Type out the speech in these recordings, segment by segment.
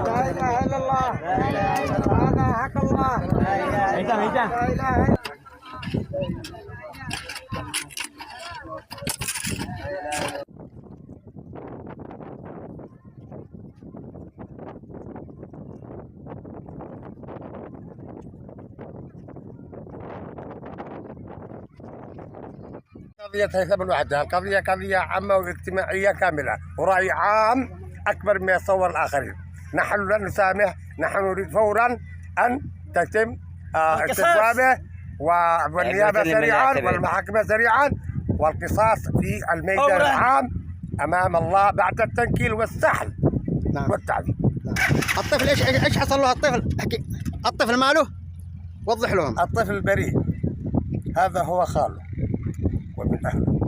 لا إله إلا الله. هذا حق الله. لا إله إلا قضية هيثم لوحدها، القضية قضية عامة واجتماعية كاملة ورأي عام أكبر مما يتصور الآخرين. نحن لن نسامح، نحن نريد فورا أن تتم استجوابه والنيابة سريعا والمحاكمة سريعا والقصاص في الميدان العام أمام الله بعد التنكيل والسحل. نعم. والتعذيب. نعم. الطفل ايش حصل له؟ الطفل احكي، الطفل ماله؟ وضح لهم. الطفل بريء، هذا هو خاله ومن أهله.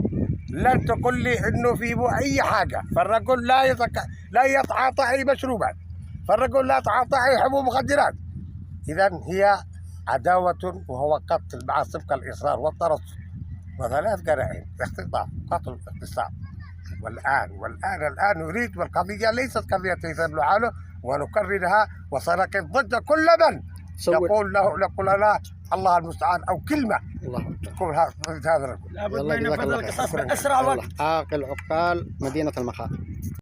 لن تقول لي انه في اي حاجه، فالرجل لا يتعاطى اي مشروبات، فالرجل لا يتعاطى اي حبوب مخدرات. اذا هي عداوه وهو قتل مع سبق الاصرار والترصد وثلاث جرائم: اختطاف، قتل، اغتصاب. والان نريد، والقضيه ليست قضيه هيثم لعالو، ونكررها وسنقف ضد كل من يقول لنا الله المستعان او كلمه تقول هذا الرجل. يلا جزاك الله خير. اسرع وقت. عاقل عقال مدينه المخاض.